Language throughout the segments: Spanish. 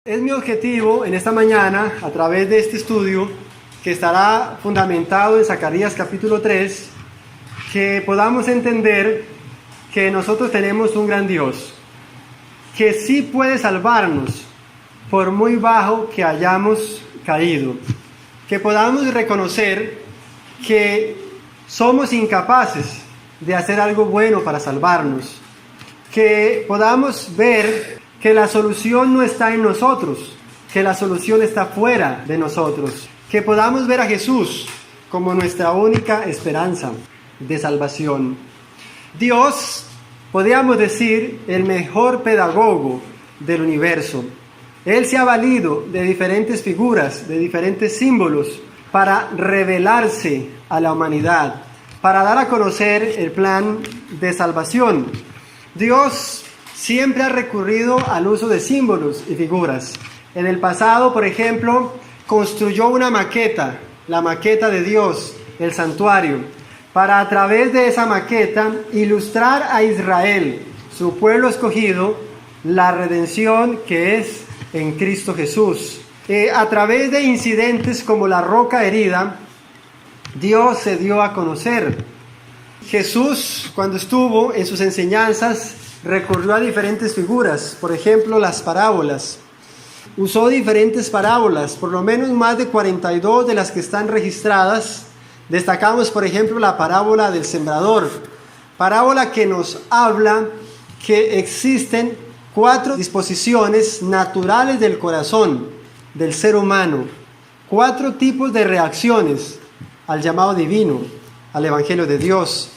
Es mi objetivo en esta mañana, a través de este estudio, que estará fundamentado en Zacarías capítulo 3, que podamos entender que nosotros tenemos un gran Dios, que sí puede salvarnos por muy bajo que hayamos caído, que podamos reconocer que somos incapaces de hacer algo bueno para salvarnos, que podamos ver que la solución no está en nosotros, que la solución está fuera de nosotros, que podamos ver a Jesús como nuestra única esperanza de salvación. Dios, podríamos decir, el mejor pedagogo del universo. Él se ha valido de diferentes figuras, de diferentes símbolos, para revelarse a la humanidad, para dar a conocer el plan de salvación. Dios siempre ha recurrido al uso de símbolos y figuras. En el pasado, por ejemplo, construyó una maqueta, la maqueta de Dios, el santuario, para a través de esa maqueta ilustrar a Israel, su pueblo escogido, la redención que es en Cristo Jesús. A través de incidentes como la roca herida, Dios se dio a conocer. Jesús, cuando estuvo en sus enseñanzas, recurrió a diferentes figuras, por ejemplo, las parábolas. Usó diferentes parábolas, por lo menos más de 42 de las que están registradas. Destacamos, por ejemplo, la parábola del sembrador, parábola que nos habla que existen 4 disposiciones naturales del corazón del ser humano, 4 tipos de reacciones al llamado divino, al Evangelio de Dios.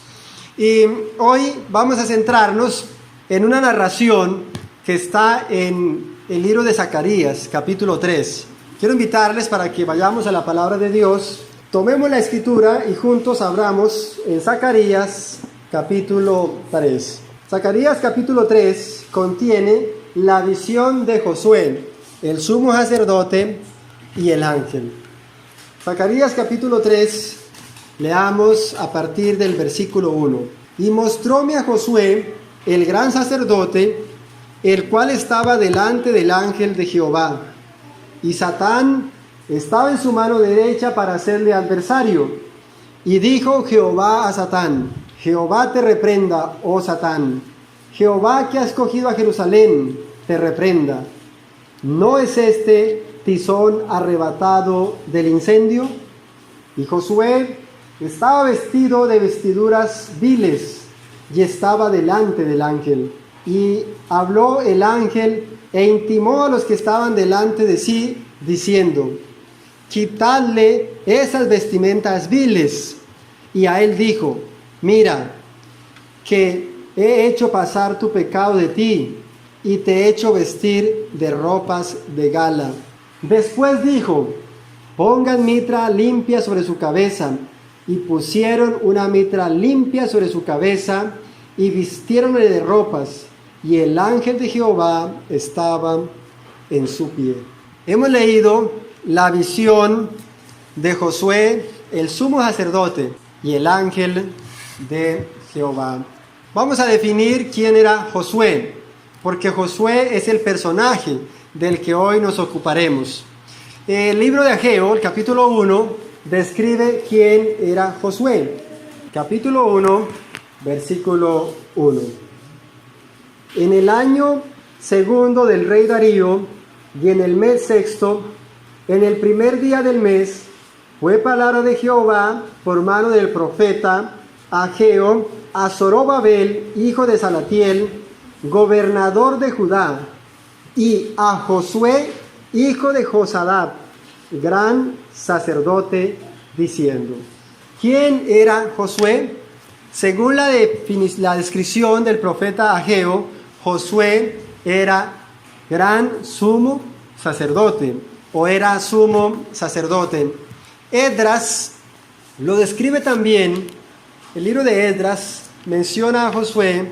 Y hoy vamos a centrarnos en una narración que está en el libro de Zacarías, capítulo 3. Quiero invitarles para que vayamos a la palabra de Dios, tomemos la escritura y juntos abramos en Zacarías, capítulo 3. Zacarías, capítulo 3, contiene la visión de Josué, el sumo sacerdote y el ángel. Zacarías, capítulo 3, leamos a partir del versículo 1. Y mostróme a Josué, el gran sacerdote, el cual estaba delante del ángel de Jehová, y Satán estaba en su mano derecha para hacerle adversario. Y dijo Jehová a Satán: Jehová te reprenda, oh Satán. Jehová, que ha escogido a Jerusalén, te reprenda. ¿No es este tizón arrebatado del incendio? Y Josué estaba vestido de vestiduras viles, y estaba delante del ángel. Y habló el ángel e intimó a los que estaban delante de sí, diciendo: quitadle esas vestimentas viles. Y a él dijo: mira, que he hecho pasar tu pecado de ti, y te he hecho vestir de ropas de gala. Después dijo: pongan mitra limpia sobre su cabeza. Y pusieron una mitra limpia sobre su cabeza, y vistiéronle de ropas, y el ángel de Jehová estaba en su pie. Hemos leído la visión de Josué, el sumo sacerdote, y el ángel de Jehová. Vamos a definir quién era Josué, porque Josué es el personaje del que hoy nos ocuparemos. El libro de Ageo, el capítulo 1, describe quién era Josué. Capítulo 1, versículo 1. En el año segundo del rey Darío, y en el mes sexto, en el primer día del mes, fue palabra de Jehová por mano del profeta Ageo a Zorobabel, hijo de Salatiel, gobernador de Judá, y a Josué, hijo de Josadab, gran sacerdote, diciendo: ¿quién era Josué? Según la descripción del profeta Ageo, Josué era gran sumo sacerdote, o era sumo sacerdote. Esdras lo describe también. El libro de Esdras menciona a Josué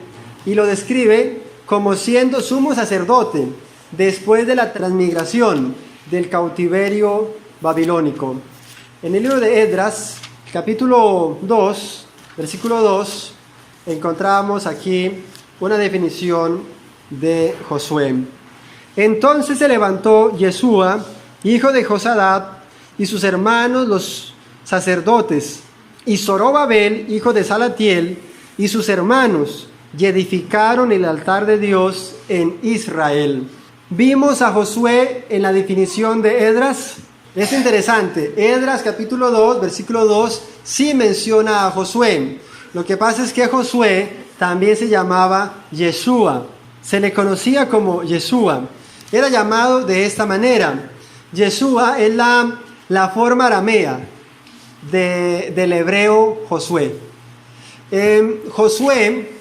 y lo describe como siendo sumo sacerdote después de la transmigración del cautiverio babilónico. En el libro de Esdras, capítulo 2, versículo 2, encontramos aquí una definición de Josué. Entonces se levantó Yeshua, hijo de Josadat, y sus hermanos los sacerdotes, y Zorobabel, hijo de Salatiel, y sus hermanos, y edificaron el altar de Dios en Israel. Vimos a Josué en la definición de Esdras. Es interesante, Esdras capítulo 2, versículo 2, sí menciona a Josué. Lo que pasa es que Josué también se llamaba Yeshua, se le conocía como Yeshua. Era llamado de esta manera. Yeshua es la forma aramea del hebreo Josué. Josué,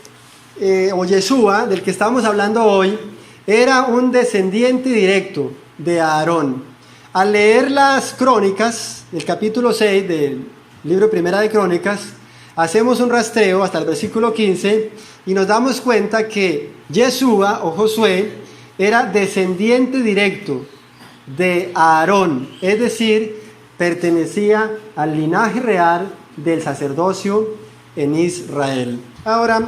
o Yeshua, del que estamos hablando hoy, era un descendiente directo de Aarón. Al leer las crónicas, el capítulo 6 del libro Primera de Crónicas, hacemos un rastreo hasta el versículo 15 y nos damos cuenta que Yeshua o Josué era descendiente directo de Aarón, es decir, pertenecía al linaje real del sacerdocio en Israel. Ahora,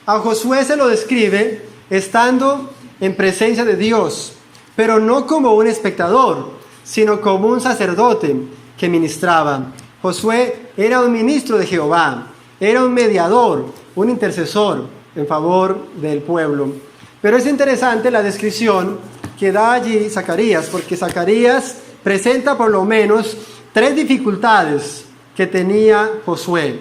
a Josué se lo describe estando en presencia de Dios, pero no como un espectador, sino como un sacerdote que ministraba. Josué era un ministro de Jehová, era un mediador, un intercesor en favor del pueblo. Pero es interesante la descripción que da allí Zacarías, porque Zacarías presenta por lo menos 3 dificultades que tenía Josué.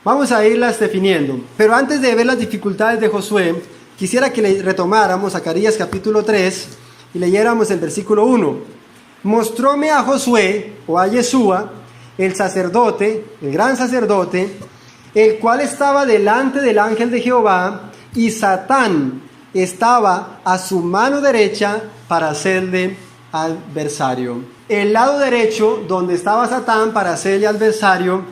Vamos a irlas definiendo. Pero antes de ver las dificultades de Josué, quisiera que le retomáramos Zacarías capítulo 3 y leyéramos el versículo 1. Mostróme a Josué, o a Yeshua, el sacerdote, el gran sacerdote, el cual estaba delante del ángel de Jehová, y Satán estaba a su mano derecha para hacerle adversario. El lado derecho, donde estaba Satán para hacerle adversario,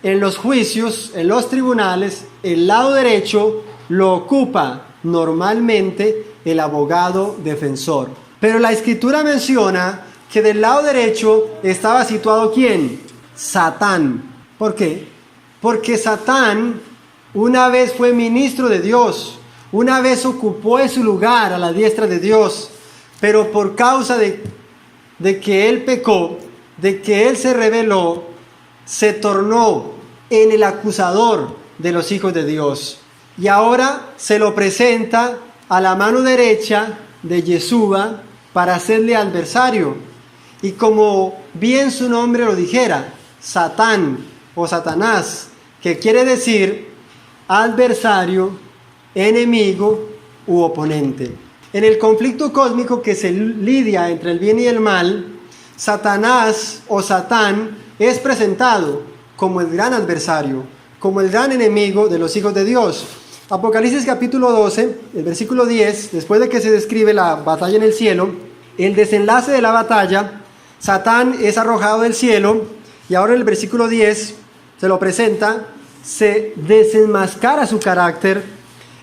en los juicios, en los tribunales, el lado derecho lo ocupa normalmente el abogado defensor. Pero la Escritura menciona que del lado derecho estaba situado ¿quién? Satán. ¿Por qué? Porque Satán una vez fue ministro de Dios, una vez ocupó su lugar a la diestra de Dios, pero por causa de que él pecó, de que él se rebeló, se tornó en el acusador de los hijos de Dios. Y ahora se lo presenta a la mano derecha de Yeshua para hacerle adversario. Y como bien su nombre lo dijera, Satán o Satanás, que quiere decir adversario, enemigo u oponente. En el conflicto cósmico que se lidia entre el bien y el mal, Satanás o Satán es presentado como el gran adversario, como el gran enemigo de los hijos de Dios. Apocalipsis capítulo 12, el versículo 10, después de que se describe la batalla en el cielo, el desenlace de la batalla, Satán es arrojado del cielo y ahora en el versículo 10 se lo presenta, se desenmascara su carácter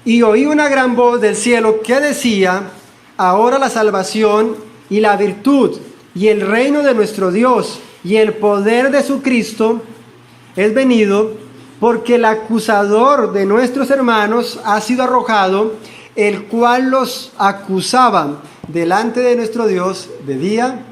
y oí una gran voz del cielo que decía: ahora la salvación y la virtud y el reino de nuestro Dios y el poder de su Cristo es venido, porque el acusador de nuestros hermanos ha sido arrojado, el cual los acusaba delante de nuestro Dios de día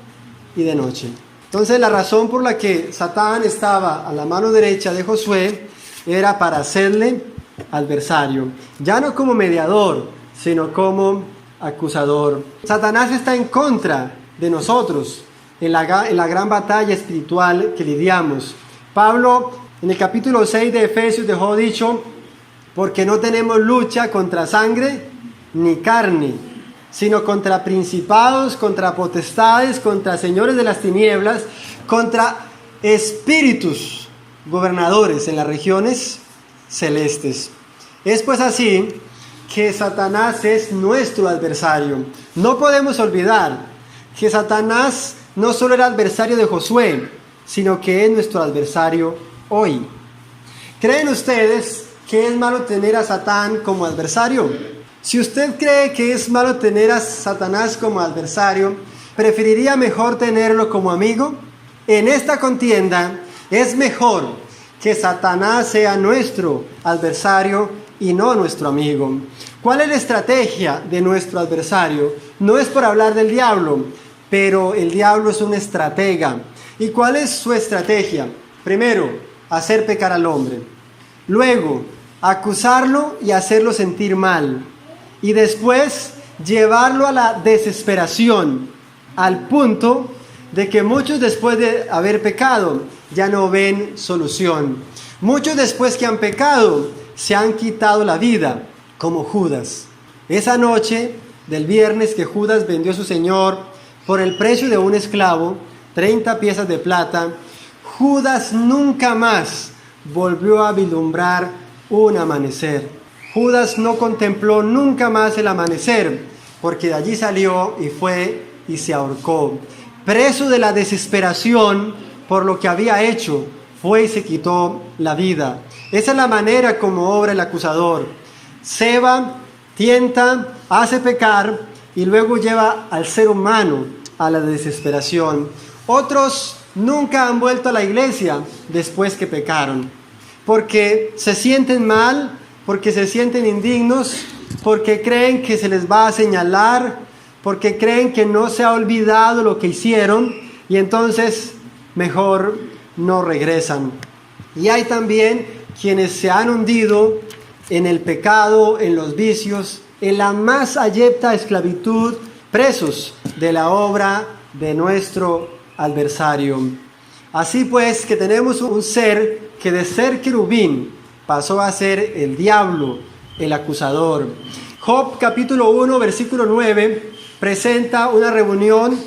y de noche. Entonces la razón por la que Satán estaba a la mano derecha de Josué era para hacerle adversario, ya no como mediador, sino como acusador. Satanás está en contra de nosotros en la gran batalla espiritual que lidiamos. Pablo en el capítulo 6 de Efesios dejó dicho: porque no tenemos lucha contra sangre ni carne, sino contra principados, contra potestades, contra señores de las tinieblas, contra espíritus gobernadores en las regiones celestes. Es pues así que Satanás es nuestro adversario. No podemos olvidar que Satanás no solo era adversario de Josué, sino que es nuestro adversario hoy. ¿Creen ustedes que es malo tener a Satán como adversario? Si usted cree que es malo tener a Satanás como adversario, ¿preferiría mejor tenerlo como amigo? En esta contienda es mejor que Satanás sea nuestro adversario y no nuestro amigo. ¿Cuál es la estrategia de nuestro adversario? No es por hablar del diablo, pero el diablo es un estratega. ¿Y cuál es su estrategia? Primero, hacer pecar al hombre. Luego, acusarlo y hacerlo sentir mal. Y después, llevarlo a la desesperación, al punto de que muchos después de haber pecado ya no ven solución. Muchos después que han pecado se han quitado la vida, como Judas. Esa noche del viernes que Judas vendió a su Señor por el precio de un esclavo, 30 piezas de plata, Judas nunca más volvió a vislumbrar un amanecer. Judas no contempló nunca más el amanecer, porque de allí salió y fue y se ahorcó. Preso de la desesperación por lo que había hecho, fue y se quitó la vida. Esa es la manera como obra el acusador. Ceba, tienta, hace pecar y luego lleva al ser humano a la desesperación. Otros nunca han vuelto a la iglesia después que pecaron, porque se sienten mal, porque se sienten indignos, porque creen que se les va a señalar, porque creen que no se ha olvidado lo que hicieron y entonces mejor no regresan. Y hay también quienes se han hundido en el pecado, en los vicios, en la más abyecta esclavitud, presos de la obra de nuestro adversario. Así pues que tenemos un ser que de ser querubín pasó a ser el diablo, el acusador. Job capítulo 1 versículo 9 presenta una reunión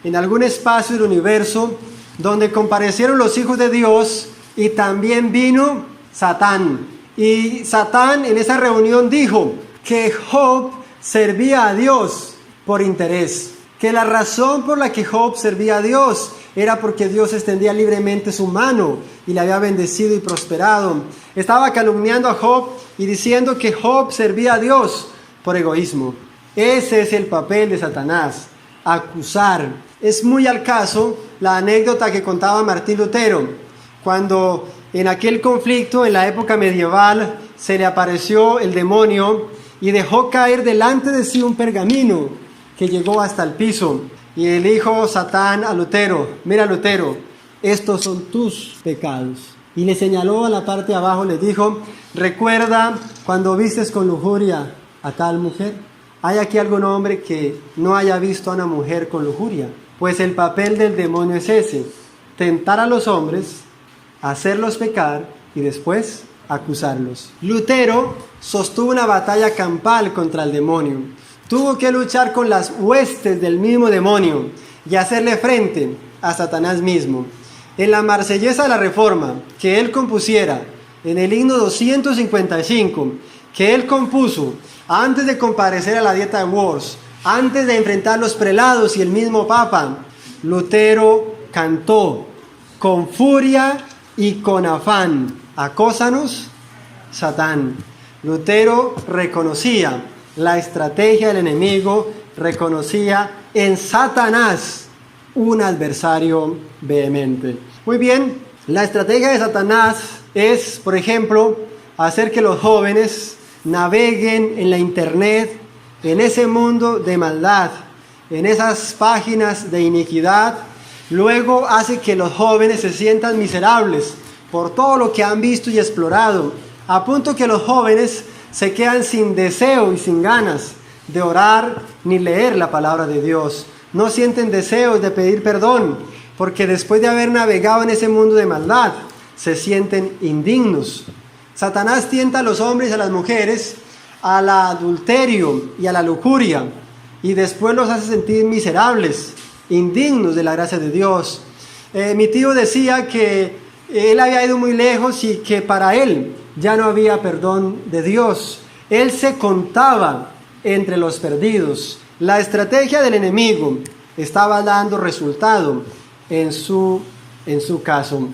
en algún espacio del universo donde comparecieron los hijos de Dios y también vino Satán. Y Satán en esa reunión dijo que Job servía a Dios por interés, que la razón por la que Job servía a Dios era porque Dios extendía libremente su mano y le había bendecido y prosperado. Estaba calumniando a Job y diciendo que Job servía a Dios por egoísmo. Ese es el papel de Satanás, acusar. Es muy al caso la anécdota que contaba Martín Lutero, cuando en aquel conflicto en la época medieval se le apareció el demonio y dejó caer delante de sí un pergamino que llegó hasta el piso. Y le dijo Satán a Lutero: mira Lutero, estos son tus pecados. Y le señaló a la parte de abajo, le dijo: recuerda cuando vistes con lujuria a tal mujer. ¿Hay aquí algún hombre que no haya visto a una mujer con lujuria? Pues el papel del demonio es ese: tentar a los hombres, hacerlos pecar y después acusarlos. Lutero sostuvo una batalla campal contra el demonio. Tuvo que luchar con las huestes del mismo demonio y hacerle frente a Satanás mismo. En la Marsellesa de la Reforma que él compusiera, en el himno 255, que él compuso antes de comparecer a la Dieta de Worms, antes de enfrentar los prelados y el mismo Papa, Lutero cantó: con furia y con afán, acósanos, Satán. Lutero reconocía la estrategia del enemigo, reconocía en Satanás un adversario vehemente. Muy bien, la estrategia de Satanás es, por ejemplo, hacer que los jóvenes naveguen en la internet, en ese mundo de maldad, en esas páginas de iniquidad. Luego hace que los jóvenes se sientan miserables por todo lo que han visto y explorado, a punto que los jóvenes se quedan sin deseo y sin ganas de orar ni leer la palabra de Dios. No sienten deseos de pedir perdón, porque después de haber navegado en ese mundo de maldad, se sienten indignos. Satanás tienta a los hombres y a las mujeres al adulterio y a la lujuria, y después los hace sentir miserables, indignos de la gracia de Dios. Mi tío decía que él había ido muy lejos y que para él ya no había perdón de Dios. Él se contaba entre los perdidos. La estrategia del enemigo estaba dando resultado en su caso.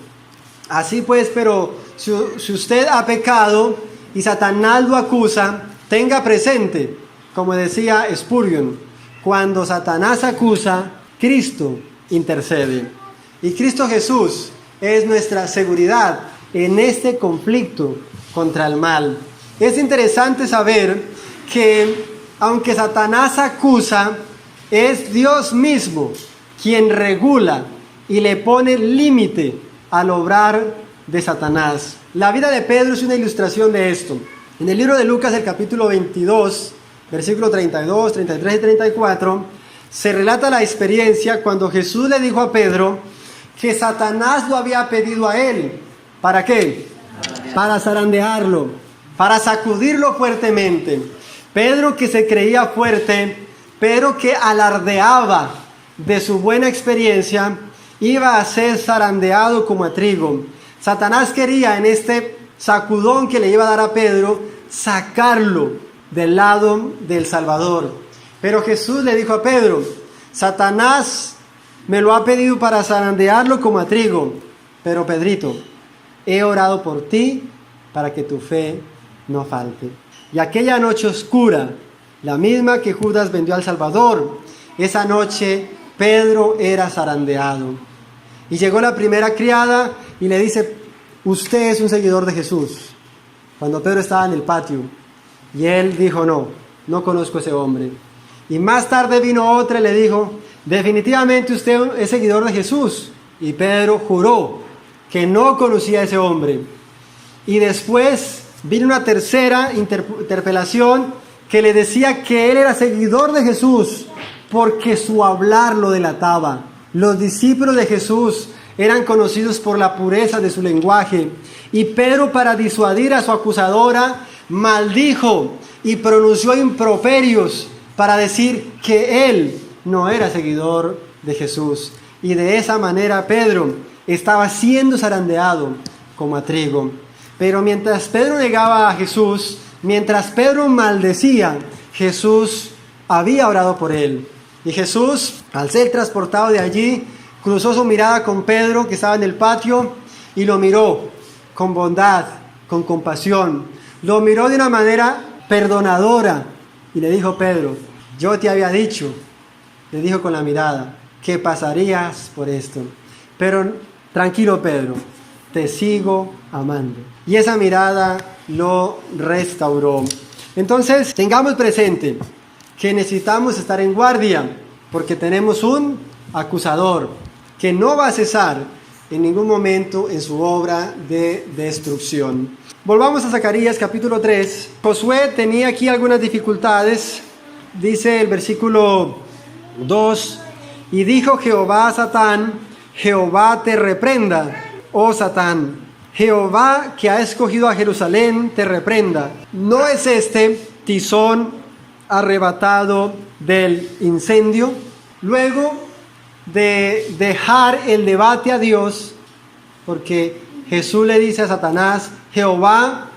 Así pues, pero si usted ha pecado y Satanás lo acusa, tenga presente, como decía Spurgeon, cuando Satanás acusa, Cristo intercede. Y Cristo Jesús es nuestra seguridad en este conflicto contra el mal. Es interesante saber que aunque Satanás acusa, es Dios mismo quien regula y le pone límite al obrar de Satanás. La vida de Pedro es una ilustración de esto. En el libro de Lucas, el capítulo 22, versículos 32, 33 y 34, se relata la experiencia cuando Jesús le dijo a Pedro que Satanás lo había pedido a él. ¿Para qué? Para zarandearlo, para sacudirlo fuertemente. Pedro, que se creía fuerte, pero que alardeaba de su buena experiencia, iba a ser zarandeado como a trigo. Satanás quería, en este sacudón que le iba a dar a Pedro, sacarlo del lado del Salvador. Pero Jesús le dijo a Pedro: Satanás me lo ha pedido para zarandearlo como a trigo, pero Pedrito, he orado por ti para que tu fe no falte. Y aquella noche oscura, la misma que Judas vendió al Salvador, esa noche Pedro era zarandeado. Y llegó la primera criada y le dice: usted es un seguidor de Jesús. Cuando Pedro estaba en el patio. Y él dijo: no conozco a ese hombre. Y más tarde vino otra y le dijo: definitivamente usted es seguidor de Jesús. Y Pedro juró que no conocía a ese hombre. Y después vino una tercera interpelación que le decía que él era seguidor de Jesús porque su hablar lo delataba. Los discípulos de Jesús eran conocidos por la pureza de su lenguaje. Y Pedro, para disuadir a su acusadora, maldijo y pronunció improperios para decir que él no era seguidor de Jesús. Y de esa manera Pedro estaba siendo zarandeado como a trigo. Pero mientras Pedro negaba a Jesús, mientras Pedro maldecía, Jesús había orado por él. Y Jesús, al ser transportado de allí, cruzó su mirada con Pedro, que estaba en el patio, y lo miró con bondad, con compasión. Lo miró de una manera perdonadora y le dijo: Pedro, yo te había dicho, le dijo con la mirada, que pasarías por esto. Pero tranquilo, Pedro, te sigo amando. Y esa mirada lo restauró. Entonces, tengamos presente que necesitamos estar en guardia, porque tenemos un acusador que no va a cesar en ningún momento en su obra de destrucción. Volvamos a Zacarías capítulo 3. Josué tenía aquí algunas dificultades. Dice el versículo 2: y dijo Jehová a Satán: Jehová te reprenda, oh Satán. Jehová, que ha escogido a Jerusalén, te reprenda. ¿No es este tizón arrebatado del incendio? Luego de dejar el debate a Dios, porque Jesús le dice a Satanás: Jehová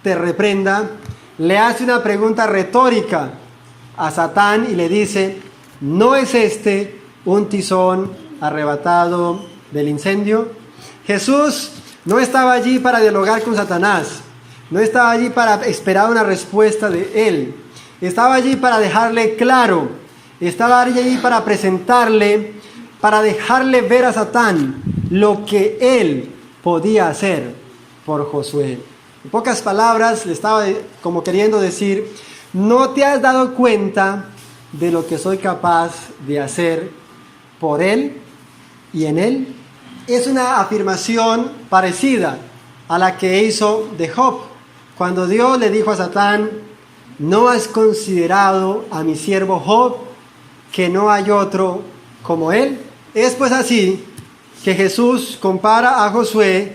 te reprenda, le hace una pregunta retórica a Satán y le dice: ¿no es este un tizón arrebatado del incendio? Jesús no estaba allí para dialogar con Satanás, no estaba allí para esperar una respuesta de él, estaba allí para dejarle claro, estaba allí para presentarle, para dejarle ver a Satán lo que él podía hacer por Josué. En pocas palabras, le estaba como queriendo decir: ¿no te has dado cuenta de lo que soy capaz de hacer por él y en él? Es una afirmación parecida a la que hizo de Job, cuando Dios le dijo a Satán: ¿no has considerado a mi siervo Job, que no hay otro como él? Es pues así que Jesús compara a Josué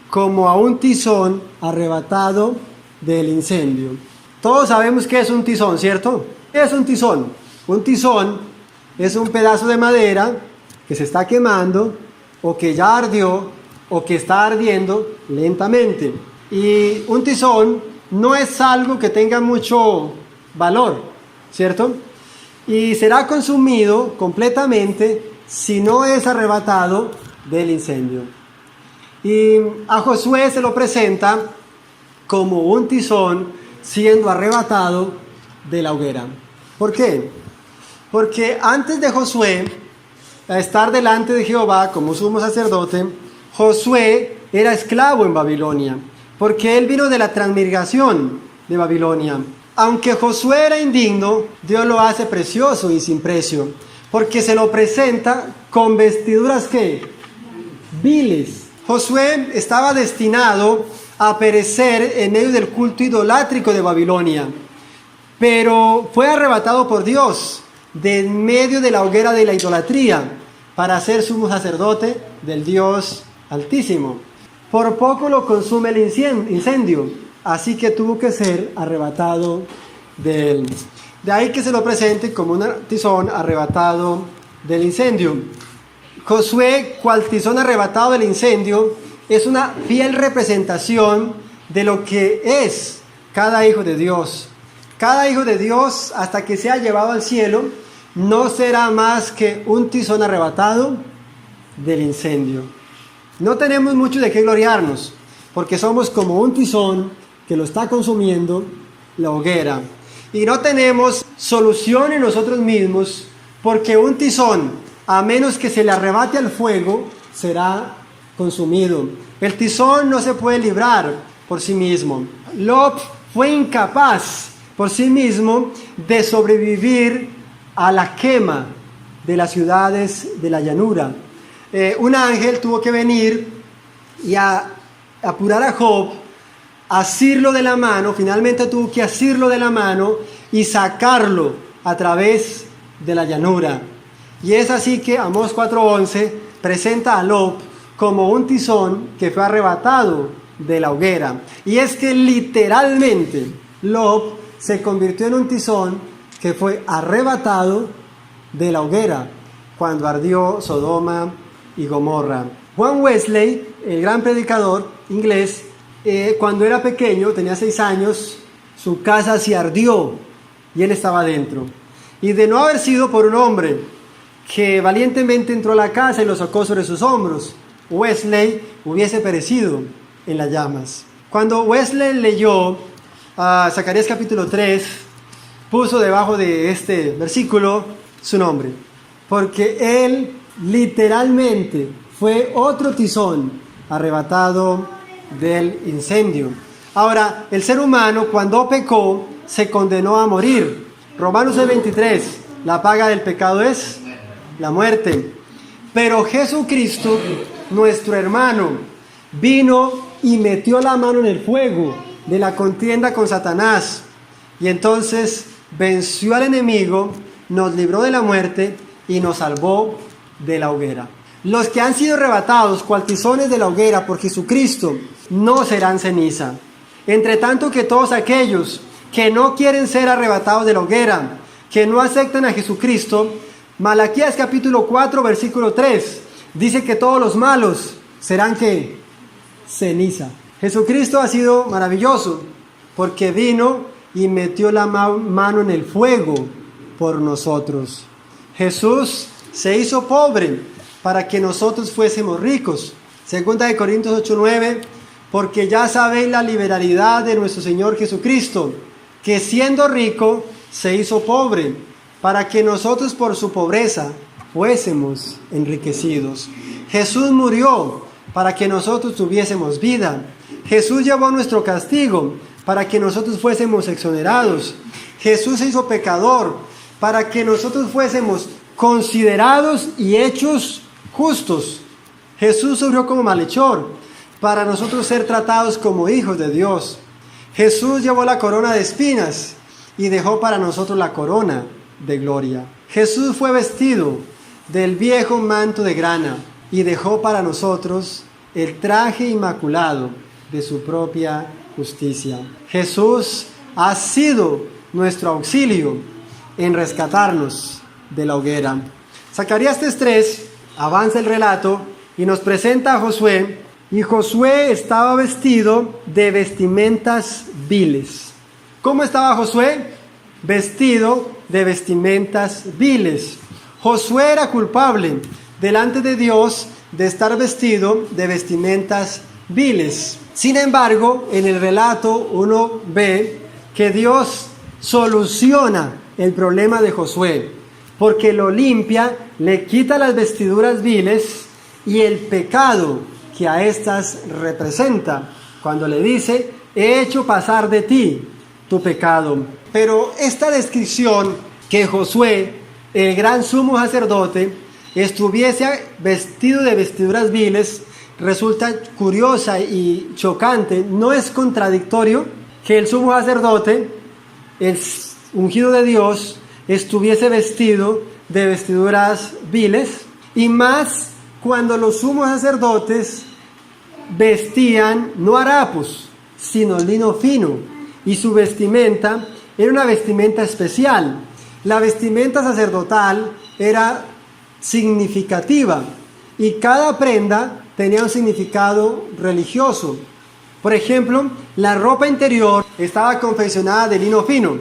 como a un tizón arrebatado del incendio. Todos sabemos qué es un tizón, ¿cierto? ¿Qué es un tizón? Un tizón es un pedazo de madera que se está quemando, o que ya ardió, o que está ardiendo lentamente. Y un tizón no es algo que tenga mucho valor, ¿cierto? Y será consumido completamente si no es arrebatado del incendio. Y a Josué se lo presenta como un tizón siendo arrebatado de la hoguera. ¿Por qué? Porque antes de Josué a estar delante de Jehová como sumo sacerdote, Josué era esclavo en Babilonia, porque él vino de la transmigración, de Babilonia. Aunque Josué era indigno, Dios lo hace precioso y sin precio, porque se lo presenta con vestiduras ¿qué? Viles. Josué estaba destinado a perecer en medio del culto idolátrico de Babilonia, pero fue arrebatado por Dios de en medio de la hoguera de la idolatría para ser sumo sacerdote del Dios Altísimo. Por poco lo consume el incendio, así que tuvo que ser arrebatado de él. De ahí que se lo presente como un tizón arrebatado del incendio. Josué, cual tizón arrebatado del incendio, es una fiel representación de lo que es cada hijo de Dios. Cada hijo de Dios, hasta que sea llevado al cielo, no será más que un tizón arrebatado del incendio. No tenemos mucho de qué gloriarnos, porque somos como un tizón que lo está consumiendo la hoguera. Y no tenemos solución en nosotros mismos, porque un tizón, a menos que se le arrebate al fuego, será consumido. El tizón no se puede librar por sí mismo. Lot fue incapaz por sí mismo de sobrevivir a la quema de las ciudades de la llanura. Un ángel tuvo que venir y apurar a Job, asirlo de la mano, finalmente tuvo que asirlo de la mano y sacarlo a través de la llanura. Y es así que Amós 4:11 presenta a Lot como un tizón que fue arrebatado de la hoguera. Y es que literalmente Lot se convirtió en un tizón que fue arrebatado de la hoguera cuando ardió Sodoma y Gomorra. John Wesley, el gran predicador inglés, cuando era pequeño, tenía 6 años, su casa se ardió y él estaba dentro. Y de no haber sido por un hombre que valientemente entró a la casa y lo sacó sobre sus hombros, Wesley hubiese perecido en las llamas. Cuando Wesley leyó Zacarías capítulo 3, puso debajo de este versículo su nombre, porque él literalmente fue otro tizón arrebatado del incendio. Ahora, el ser humano cuando pecó se condenó a morir. Romanos 6:23, la paga del pecado es la muerte. Pero Jesucristo, nuestro hermano, vino y metió la mano en el fuego de la contienda con Satanás. Y entonces venció al enemigo, nos libró de la muerte y nos salvó de la hoguera. Los que han sido arrebatados cual tizones de la hoguera por Jesucristo no serán ceniza. Entre tanto que todos aquellos que no quieren ser arrebatados de la hoguera, que no aceptan a Jesucristo, Malaquías capítulo 4 versículo 3 dice que todos los malos serán ¿qué? Ceniza. Jesucristo ha sido maravilloso porque vino y metió la mano en el fuego por nosotros. Jesús se hizo pobre para que nosotros fuésemos ricos. Segunda de Corintios 8:9, porque ya sabéis la liberalidad de nuestro Señor Jesucristo, que siendo rico se hizo pobre, para que nosotros por su pobreza fuésemos enriquecidos. Jesús murió para que nosotros tuviésemos vida. Jesús llevó nuestro castigo para que nosotros fuésemos exonerados. Jesús se hizo pecador para que nosotros fuésemos considerados y hechos justos. Jesús sufrió como malhechor para nosotros ser tratados como hijos de Dios. Jesús llevó la corona de espinas y dejó para nosotros la corona de gloria. Jesús fue vestido del viejo manto de grana y dejó para nosotros el traje inmaculado de su propia justicia. Jesús ha sido nuestro auxilio en rescatarnos de la hoguera. Zacarías 3:3 avanza el relato y nos presenta a Josué, y Josué estaba vestido de vestimentas viles. ¿Cómo estaba Josué? Vestido de vestimentas viles. Josué era culpable delante de Dios de estar vestido de vestimentas viles. Sin embargo, en el relato uno ve que Dios soluciona el problema de Josué, porque lo limpia, le quita las vestiduras viles y el pecado que a estas representa, cuando le dice: he hecho pasar de ti tu pecado. Pero esta descripción que Josué, el gran sumo sacerdote, estuviese vestido de vestiduras viles, resulta curiosa y chocante. ¿No es contradictorio que el sumo sacerdote, el ungido de Dios, estuviese vestido de vestiduras viles? Y más cuando los sumos sacerdotes vestían no harapos, sino lino fino, y su vestimenta era una vestimenta especial. La vestimenta sacerdotal era significativa y cada prenda tenía un significado religioso. Por ejemplo, la ropa interior estaba confeccionada de lino fino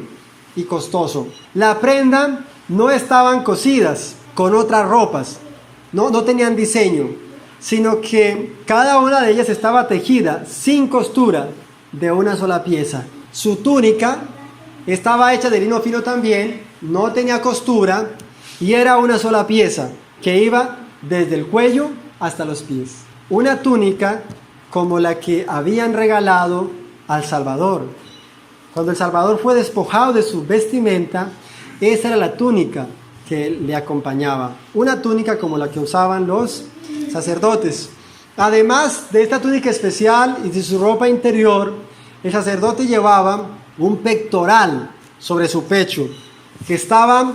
y costoso. La prenda no estaban cosidas con otras ropas, no tenían diseño, sino que cada una de ellas estaba tejida sin costura de una sola pieza. Su túnica estaba hecha de lino fino también, no tenía costura y era una sola pieza que iba desde el cuello hasta los pies. Una túnica como la que habían regalado al Salvador. Cuando el Salvador fue despojado de su vestimenta, esa era la túnica que le acompañaba. Una túnica como la que usaban los sacerdotes. Además de esta túnica especial y de su ropa interior, el sacerdote llevaba un pectoral sobre su pecho que estaba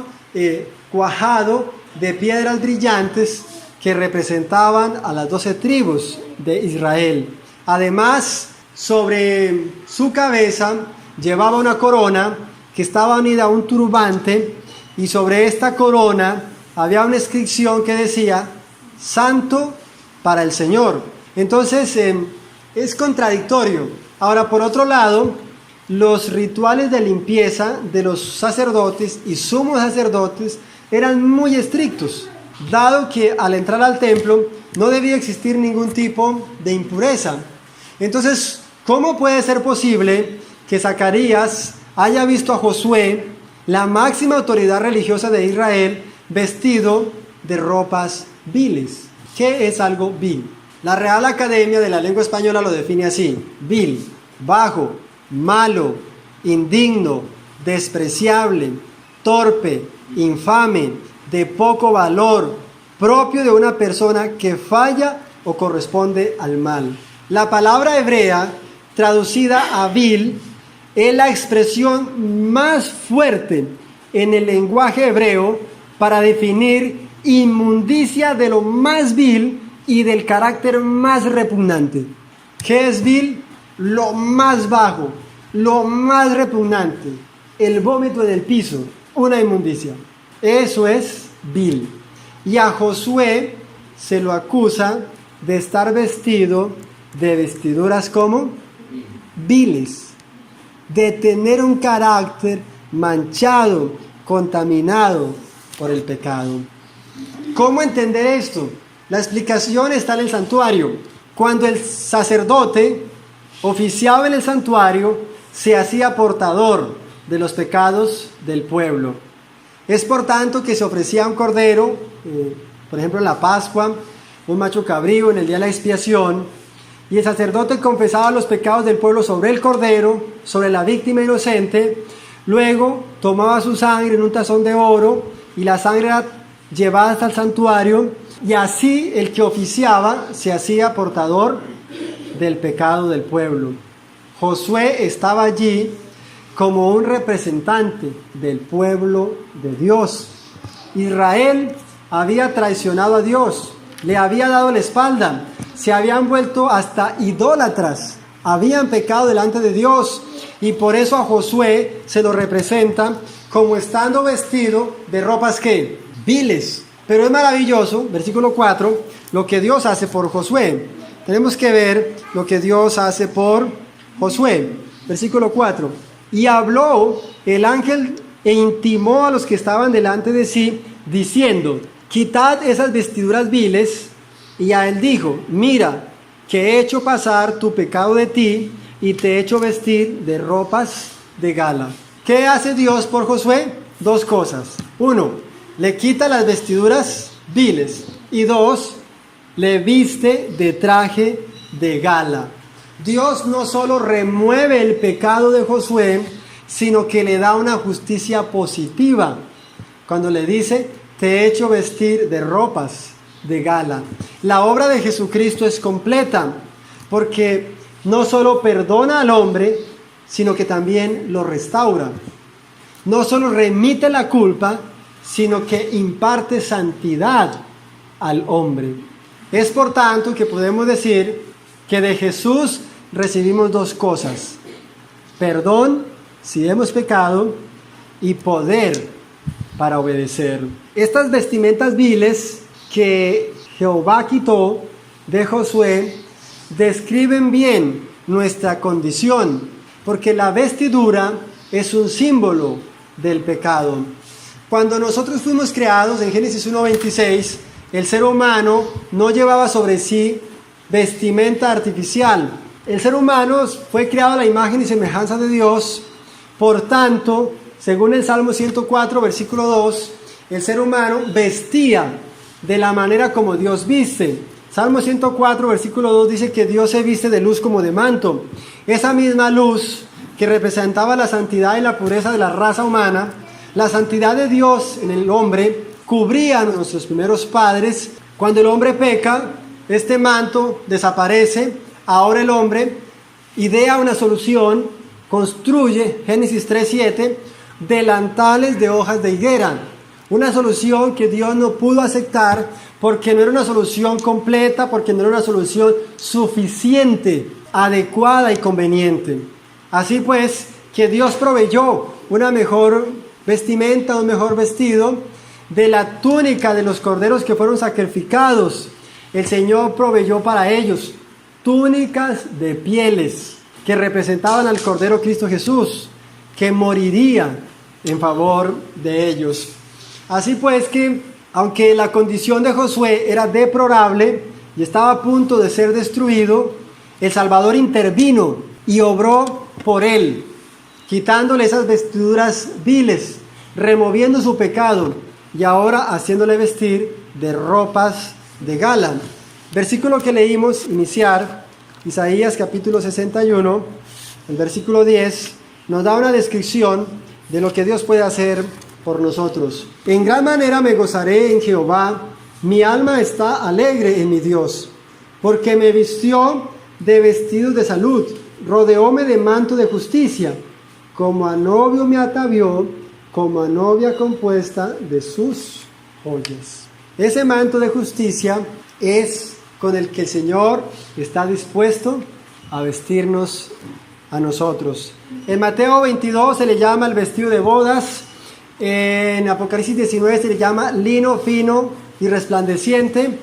cuajado de piedras brillantes que representaban a las 12 tribus de Israel. Además, sobre su cabeza llevaba una corona que estaba unida a un turbante, y sobre esta corona había una inscripción que decía Santo para el Señor. Entonces es contradictorio. Ahora, por otro lado, los rituales de limpieza de los sacerdotes y sumos sacerdotes eran muy estrictos, dado que al entrar al templo no debía existir ningún tipo de impureza. Entonces, ¿cómo puede ser posible que Zacarías haya visto a Josué, la máxima autoridad religiosa de Israel, vestido de ropas viles? ¿Qué es algo vil? La Real Academia de la Lengua Española lo define así: vil, bajo, malo, indigno, despreciable, torpe, infame, de poco valor, propio de una persona que falla o corresponde al mal. La palabra hebrea traducida a vil es la expresión más fuerte en el lenguaje hebreo para definir inmundicia de lo más vil y del carácter más repugnante. ¿Qué es vil? Lo más bajo, lo más repugnante, el vómito en el piso, una inmundicia. Eso es vil. Y a Josué se lo acusa de estar vestido de vestiduras como viles, de tener un carácter manchado, contaminado por el pecado. ¿Cómo entender esto? La explicación está en el santuario. Cuando el sacerdote oficiaba en el santuario, se hacía portador de los pecados del pueblo. Es por tanto que se ofrecía un cordero, por ejemplo en la Pascua, un macho cabrío en el día de la expiación, y el sacerdote confesaba los pecados del pueblo sobre el cordero, sobre la víctima inocente. Luego tomaba su sangre en un tazón de oro y la sangre era llevada hasta el santuario, y así el que oficiaba se hacía portador del pecado del pueblo. Josué estaba allí como un representante del pueblo de Dios. Israel había traicionado a Dios, le había dado la espalda, se habían vuelto hasta idólatras, habían pecado delante de Dios, y por eso a Josué se lo representa como estando vestido de ropas ¿qué? Viles. Pero es maravilloso, versículo 4, lo que Dios hace por Josué. Tenemos que ver lo que Dios hace por Josué. Versículo 4. Y habló el ángel e intimó a los que estaban delante de sí, diciendo: quitad esas vestiduras viles. Y a él dijo: mira, que he hecho pasar tu pecado de ti y te he hecho vestir de ropas de gala. ¿Qué hace Dios por Josué? Dos cosas. Uno, le quita las vestiduras viles. Y dos, le viste de traje de gala. Dios no solo remueve el pecado de Josué, sino que le da una justicia positiva cuando le dice: te he hecho vestir de ropas de gala. La obra de Jesucristo es completa, porque no solo perdona al hombre, sino que también lo restaura. No solo remite la culpa, sino que imparte santidad al hombre. Es por tanto que podemos decir que de Jesús recibimos dos cosas: perdón si hemos pecado y poder para obedecer. Estas vestimentas viles que Jehová quitó de Josué describen bien nuestra condición, porque la vestidura es un símbolo del pecado. Cuando nosotros fuimos creados en Génesis 1:26, el ser humano no llevaba sobre sí vestimenta artificial. El ser humano fue creado a la imagen y semejanza de Dios. Por tanto, según el Salmo 104, versículo 2, el ser humano vestía de la manera como Dios viste. Salmo 104, versículo 2 dice que Dios se viste de luz como de manto. Esa misma luz que representaba la santidad y la pureza de la raza humana, la santidad de Dios en el hombre, cubría a nuestros primeros padres. Cuando el hombre peca, este manto desaparece. Ahora el hombre idea una solución, construye, Génesis 3:7, delantales de hojas de higuera. Una solución que Dios no pudo aceptar porque no era una solución completa, porque no era una solución suficiente, adecuada y conveniente. Así pues, que Dios proveyó una mejor vestimenta, un mejor vestido de la túnica de los corderos que fueron sacrificados. El Señor proveyó para ellos túnicas de pieles que representaban al Cordero Cristo Jesús, que moriría en favor de ellos. Así pues que, aunque la condición de Josué era deplorable y estaba a punto de ser destruido, el Salvador intervino y obró por él, quitándole esas vestiduras viles, removiendo su pecado y ahora haciéndole vestir de ropas de gala. Versículo que leímos iniciar, Isaías capítulo 61, el versículo 10, nos da una descripción de lo que Dios puede hacer por nosotros. En gran manera me gozaré en Jehová, mi alma está alegre en mi Dios, porque me vistió de vestidos de salud, rodeóme de manto de justicia, como a novio me atavió, como a novia compuesta de sus joyas. Ese manto de justicia es con el que el Señor está dispuesto a vestirnos a nosotros. En Mateo 22 se le llama el vestido de bodas. En Apocalipsis 19 se le llama lino fino y resplandeciente.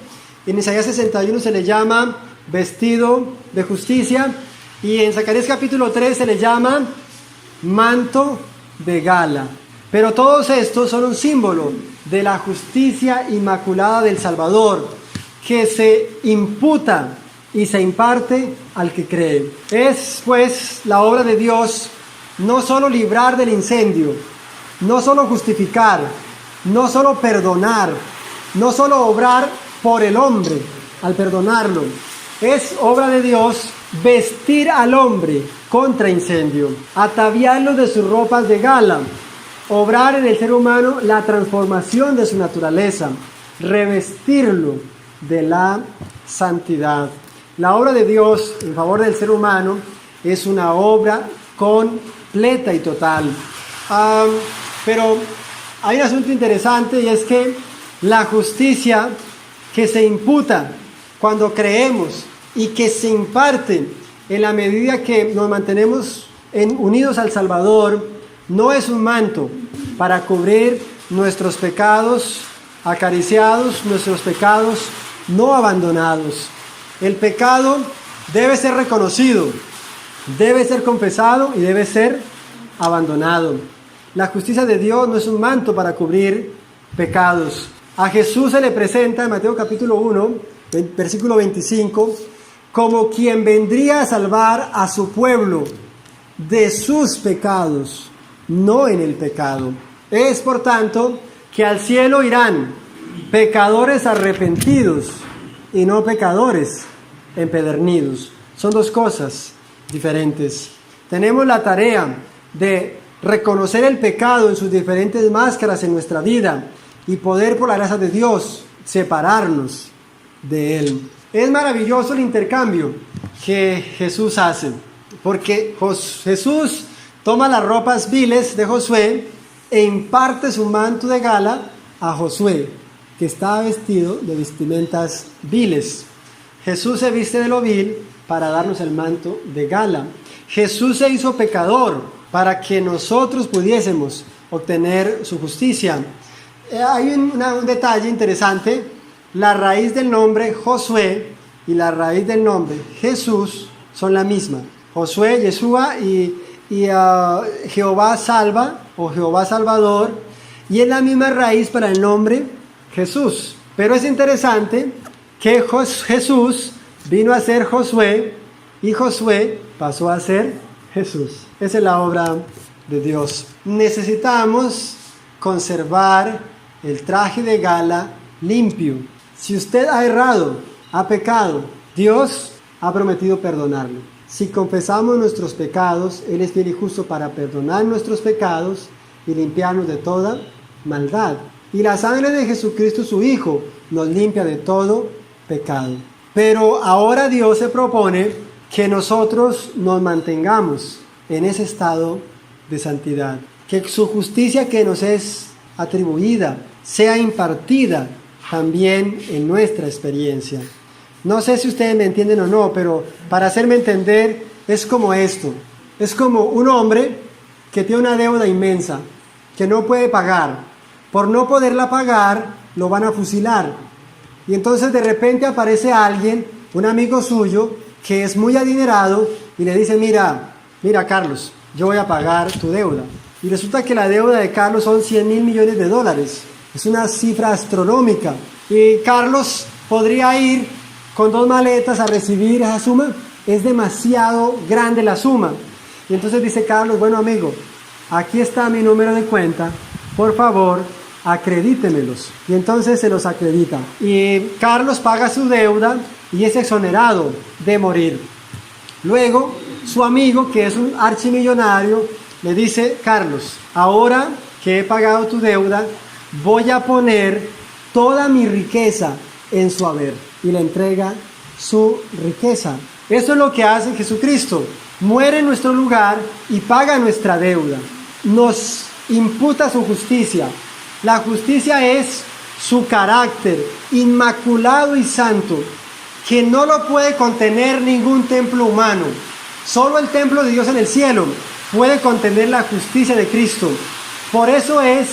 En Isaías 61 se le llama vestido de justicia. Y en Zacarías capítulo 3 se le llama manto de gala. Pero todos estos son un símbolo de la justicia inmaculada del Salvador, que se imputa y se imparte al que cree. Es pues la obra de Dios no solo librar del incendio, no solo justificar, no solo perdonar, no solo obrar por el hombre al perdonarlo. Es obra de Dios vestir al hombre contra incendio, ataviarlo de sus ropas de gala, obrar en el ser humano la transformación de su naturaleza, revestirlo de la santidad. La obra de Dios en favor del ser humano es una obra completa y total. Pero hay un asunto interesante, y es que la justicia que se imputa cuando creemos y que se imparte en la medida que nos mantenemos unidos al Salvador, no es un manto para cubrir nuestros pecados acariciados, nuestros pecados no abandonados. El pecado debe ser reconocido, debe ser confesado y debe ser abandonado. La justicia de Dios no es un manto para cubrir pecados. A Jesús se le presenta en Mateo capítulo 1, versículo 25, como quien vendría a salvar a su pueblo de sus pecados, no en el pecado. Es, por tanto, que al cielo irán pecadores arrepentidos y no pecadores empedernidos. Son dos cosas diferentes. Tenemos la tarea de reconocer el pecado en sus diferentes máscaras en nuestra vida y poder, por la gracia de Dios, separarnos de él. Es maravilloso el intercambio que Jesús hace, porque Jesús toma las ropas viles de Josué e imparte su manto de gala a Josué, que estaba vestido de vestimentas viles. Jesús se viste de lo vil para darnos el manto de gala. Jesús se hizo pecador para que nosotros pudiésemos obtener su justicia. Hay un detalle interesante. La raíz del nombre Josué y la raíz del nombre Jesús son la misma. Josué, Yeshua y Jehová salva o Jehová Salvador, y es la misma raíz para el nombre Jesús. Pero es interesante que Jesús vino a ser Josué y Josué pasó a ser Jesús. Esa es la obra de Dios. Necesitamos conservar el traje de gala limpio. Si usted ha errado, ha pecado, Dios ha prometido perdonarlo. Si confesamos nuestros pecados, Él es fiel y justo para perdonar nuestros pecados y limpiarnos de toda maldad. Y la sangre de Jesucristo, su Hijo, nos limpia de todo pecado. Pero ahora Dios se propone que nosotros nos mantengamos en ese estado de santidad. Que su justicia que nos es atribuida sea impartida también en nuestra experiencia. No sé si ustedes me entienden o no, pero para hacerme entender es como esto. Es como un hombre que tiene una deuda inmensa, que no puede pagar. Por no poderla pagar, lo van a fusilar. Y entonces de repente aparece alguien, un amigo suyo, que es muy adinerado y le dice, mira Carlos, yo voy a pagar tu deuda. Y resulta que la deuda de Carlos son $100,000 millones. Es una cifra astronómica. Y Carlos podría ir con 2 maletas a recibir esa suma. Es demasiado grande la suma. Y entonces dice Carlos, bueno amigo, aquí está mi número de cuenta. Por favor, acredítemelos. Y entonces se los acredita. Y Carlos paga su deuda y es exonerado de morir. Luego, su amigo, que es un archimillonario, le dice, Carlos, ahora que he pagado tu deuda, voy a poner toda mi riqueza en su haber. Y le entrega su riqueza. Eso es lo que hace Jesucristo. Muere en nuestro lugar y paga nuestra deuda. Nos imputa su justicia. La justicia es su carácter inmaculado y santo, que no lo puede contener ningún templo humano. Solo el templo de Dios en el cielo puede contener la justicia de Cristo. Por eso es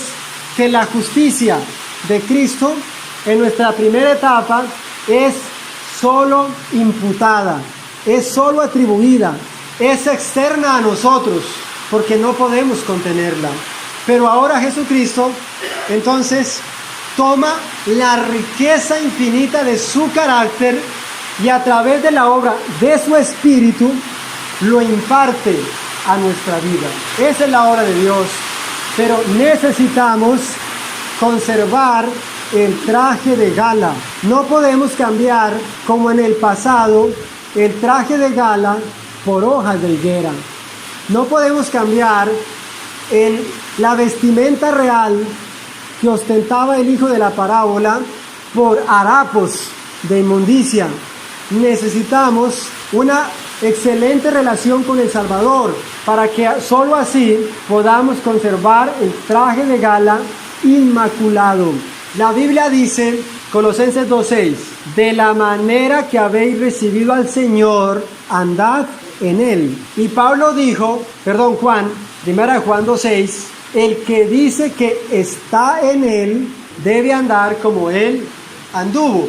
que la justicia de Cristo en nuestra primera etapa es solo imputada, es solo atribuida, es externa a nosotros, porque no podemos contenerla. Pero ahora Jesucristo, entonces, toma la riqueza infinita de su carácter y a través de la obra de su Espíritu, lo imparte a nuestra vida. Esa es la obra de Dios. Pero necesitamos conservar el traje de gala. No podemos cambiar, como en el pasado, el traje de gala por hojas de higuera. No podemos cambiar la vestimenta real que ostentaba el hijo de la parábola por harapos de inmundicia. Necesitamos una excelente relación con el Salvador para que sólo así podamos conservar el traje de gala inmaculado. La Biblia dice, Colosenses 2:6, de la manera que habéis recibido al Señor, andad en él. Y Juan, 1 Juan 2:6, el que dice que está en él, debe andar como él anduvo.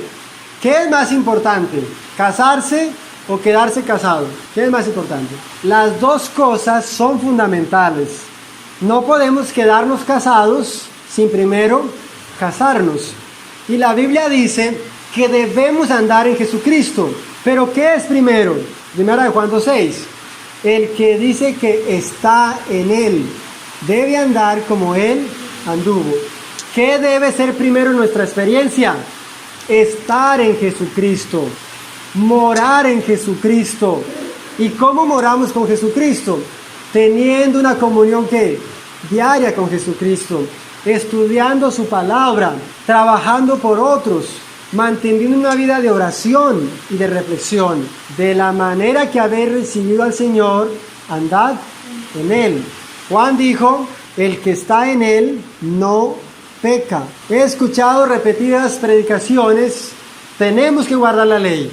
¿Qué es más importante? ¿Casarse o quedarse casado? ¿Qué es más importante? Las dos cosas son fundamentales. No podemos quedarnos casados sin primero casarnos. Y la Biblia dice que debemos andar en Jesucristo. ¿Pero qué es primero? 1 Juan 2:6. El que dice que está en él debe andar como él anduvo. ¿Qué debe ser primero en nuestra experiencia? Estar en Jesucristo, morar en Jesucristo. ¿Y cómo moramos con Jesucristo? teniendo una comunión que diaria con Jesucristo, estudiando su palabra, trabajando por otros, manteniendo una vida de oración y de reflexión, de la manera que habéis recibido al Señor, andad en Él. Juan dijo, el que está en Él no peca. He escuchado repetidas predicaciones, tenemos que guardar la ley,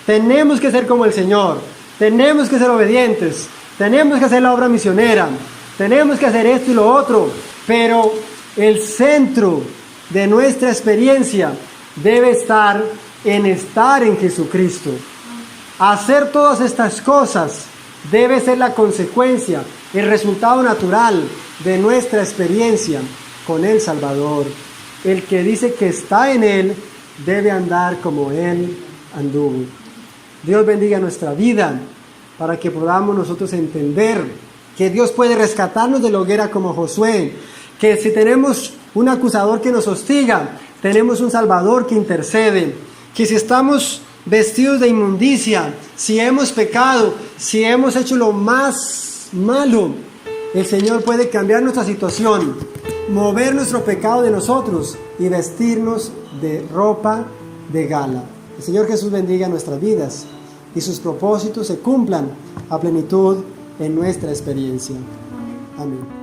tenemos que ser como el Señor, tenemos que ser obedientes, tenemos que hacer la obra misionera, tenemos que hacer esto y lo otro, pero el centro de nuestra experiencia debe estar en Jesucristo. Hacer todas estas cosas debe ser la consecuencia, el resultado natural de nuestra experiencia con el Salvador. El que dice que está en Él debe andar como Él anduvo. Dios bendiga nuestra vida para que podamos nosotros entender que Dios puede rescatarnos de la hoguera como Josué, que si tenemos un acusador que nos hostiga, tenemos un Salvador que intercede, que si estamos vestidos de inmundicia, si hemos pecado, si hemos hecho lo más malo, el Señor puede cambiar nuestra situación, mover nuestro pecado de nosotros y vestirnos de ropa de gala. El Señor Jesús bendiga nuestras vidas y sus propósitos se cumplan a plenitud en nuestra experiencia. Amén.